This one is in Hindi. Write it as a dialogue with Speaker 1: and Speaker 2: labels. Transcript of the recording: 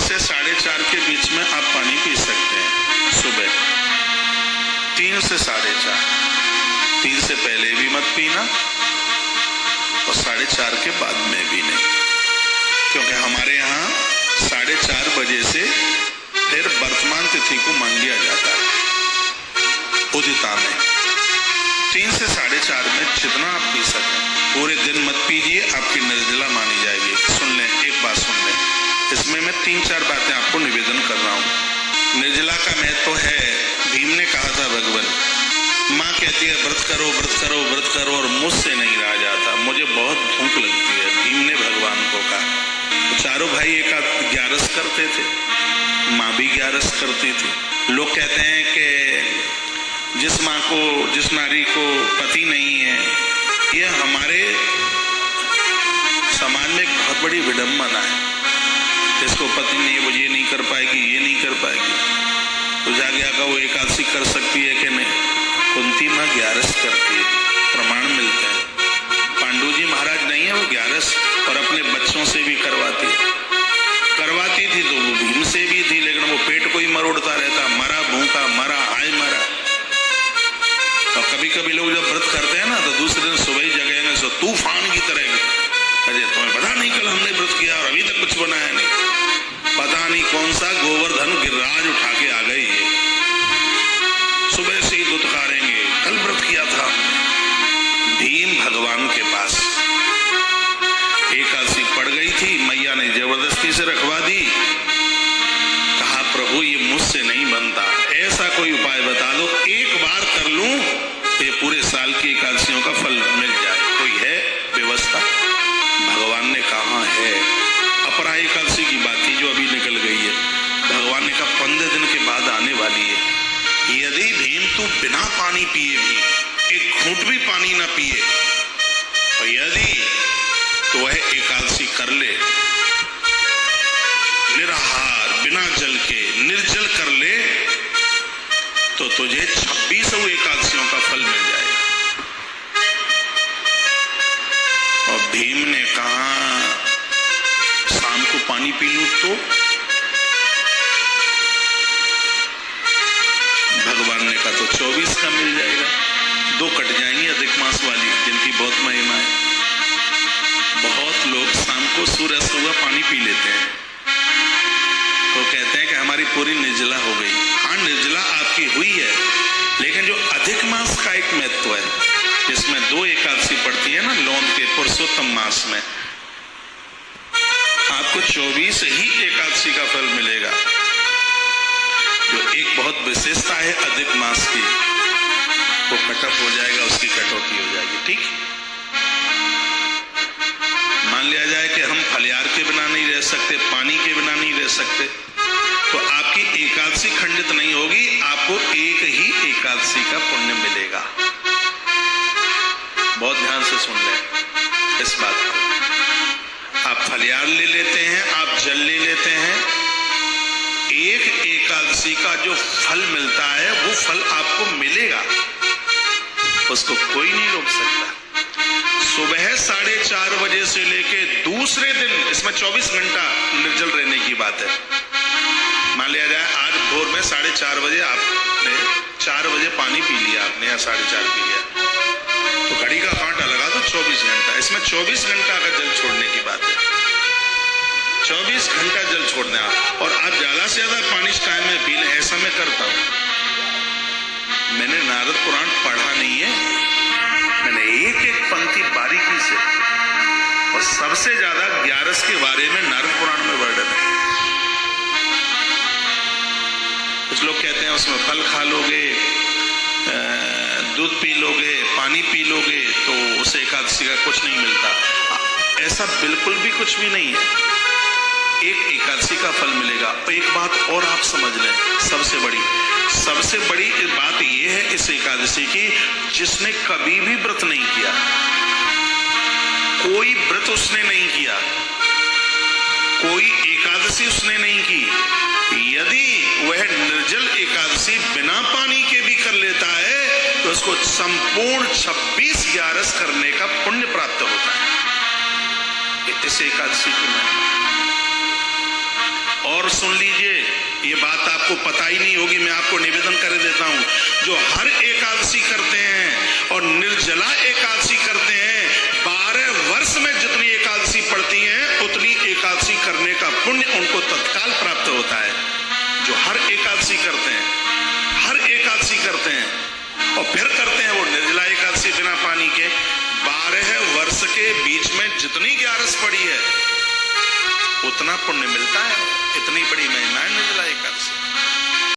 Speaker 1: से 4:30 के बीच में आप पानी पी सकते हैं सुबह, 3 से 4:30, 3 से पहले भी मत पीना और 4:30 के बाद में भी नहीं, क्योंकि हमारे यहाँ 4:30 बजे से फिर वर्तमान तिथि को मान लिया जाता है उदिता में। 3 से 4:30 में जितना आप पी सकें, पूरे दिन मत पीजिए, आपकी निर्जला मानी जाएगी। सुन लें, एक बात सुन लें, इसमें मैं 3-4 बातें आपको निवेदन कर रहा हूँ। निर्जला का महत्व है, भीम ने कहा था भगवान, माँ कहती है व्रत करो व्रत करो व्रत करो और मुझसे नहीं रहा जाता, मुझे बहुत भूख लगती है। भीम ने भगवान को कहा। तो चारों भाई एक 11 करते थे, माँ भी 11 करती थी। लोग कहते हैं कि जिस माँ को, जिस नारी को पति नहीं है, ये हमारे समाज में एक बहुत बड़ी विडंबना है। जिसको पति नहीं है वो ये नहीं कर पाएगी, ये नहीं कर पाएगी, तो जाके आकर वो एकादशी कर सकती है कि नहीं? कुंती माँ 11 करती है, प्रमाण मिलते हैं। पांडु जी महाराज नहीं है, वो 11 और अपने बच्चों से भी करवाती थी, तो वो भीम से भी थी, लेकिन वो पेट को ही मरोड़ता रहता, मरा भूखा मरा हाय मरा। और कभी कभी लोग जब व्रत करते हैं ना, तो दूसरे दिन सुबह ही जगेंगे सो तूफान की तरह, अजय तुम्हें पता नहीं कल हमने व्रत किया और अभी तक कुछ बनाया नहीं, पता नहीं कौन सा गोवर्धन गिरिराज उठा के आ गए, ये सुबह से ही दुत्कारेंगे, कल व्रत किया था। भीम भगवान के पास एकादशी पड़ गई थी, मैया ने जबरदस्ती से रखवा दी। कहा प्रभु ये मुझसे नहीं बनता, ऐसा कोई उपाय बता दो, एक बार कर लूं तो ये पूरे साल की एकादशियों का फल मिल जाए, कोई है व्यवस्था? भगवान ने कहा है। अपरा एकादशी की बात थी जो अभी निकल गई है। भगवान ने कहा 15 दिन के बाद आने वाली है, यदि भीम तू बिना पानी पिए भी, एक घूंट भी पानी ना पिए, और यदि तो वह एकादशी कर ले, निराहार बिना जल के निर्जल कर ले, तो तुझे 26 एकादशियों का फल मिल जाएगा। और भीम ने कहा शाम को पानी पी लूं तो? भगवान ने कहा तो 24 का मिल जाएगा, 2 कट जाएंगी अधिक मास वाली, जिनकी बहुत महिमा है। बहुत लोग शाम को सूर्य हुआ पानी पी लेते हैं, तो कहते हैं कि हमारी पूरी निर्जला हो गई। हाँ, निर्जला आपकी हुई है, लेकिन जो अधिक मास का एक महत्व है, जिसमें 2 एकादशी पड़ती है ना, लौंद के पुरुषोत्तम मास में, आपको 24 ही एकादशी का फल मिलेगा। जो एक बहुत विशेषता है अधिक मास की, वो कटअप हो जाएगा, उसकी कटौती हो जाएगी। ठीक, मान लिया जाए कि हम फलियार के बिना नहीं रह सकते, पानी के बिना नहीं रह सकते, तो आपकी एकादशी खंडित नहीं होगी, आपको एक ही एकादशी का पुण्य मिलेगा। बहुत ध्यान से सुन लें इस बात को। आप फलियार ले लेते हैं, आप जल ले लेते हैं, एक एकादशी का जो फल मिलता है वो फल आपको मिलेगा, उसको कोई नहीं रोक सकता। सुबह 4:30 बजे से लेके दूसरे दिन, इसमें 24 घंटा निर्जल रहने की बात है। मान लिया जाए आज भोर में 4:30 बजे आपने 4 बजे पानी पी लिया आपने, या 4:30 पी लिया, तो घड़ी का कांटा लगा तो 24 घंटा, इसमें 24 घंटा का जल छोड़ने की बात है। 24 घंटा जल छोड़ना, और आप ज्यादा से ज्यादा पानी इस टाइम में पी लें, ऐसा मैं करता हूं। मैंने नारद पुराण पढ़ा नहीं है, मैंने एक एक पंक्ति बारीकी से, और सबसे ज्यादा 11 के बारे में नारद पुराण में वर्णन है। कुछ लोग कहते हैं उसमें फल खा लोगे, दूध पी लोगे, पानी पी लोगे तो उसे एकादशी का कुछ नहीं मिलता। ऐसा बिल्कुल भी कुछ भी नहीं है, एक एकादशी का फल मिलेगा। एक बात और आप समझ लें, सबसे बड़ी बात यह है इस एकादशी की, जिसने कभी भी व्रत नहीं किया, कोई व्रत उसने नहीं किया, कोई एकादशी उसने नहीं की, यदि वह निर्जल एकादशी बिना पानी के भी कर लेता है तो उसको संपूर्ण 26/11 करने का पुण्य प्राप्त होता है। इस एकादशी की महिमा। और और सुन लीजिए, ये बात आपको पता ही नहीं होगी, मैं आपको निवेदन कर देता हूं। जो हर एकादशी करते हैं और निर्जला एकादशी करते हैं, 12 वर्ष में जितनी एकादशी पड़ती हैं उतनी एकादशी करने का पुण्य उनको तत्काल प्राप्त होता है। जो हर एकादशी करते हैं, हर एकादशी करते हैं और फिर करते हैं वो निर्जला एकादशी बिना पानी के, 12 वर्ष के बीच में जितनी 11 पड़ी है उतना पुण्य मिलता है। इतनी बड़ी महिमा है निर्जला एकादशी।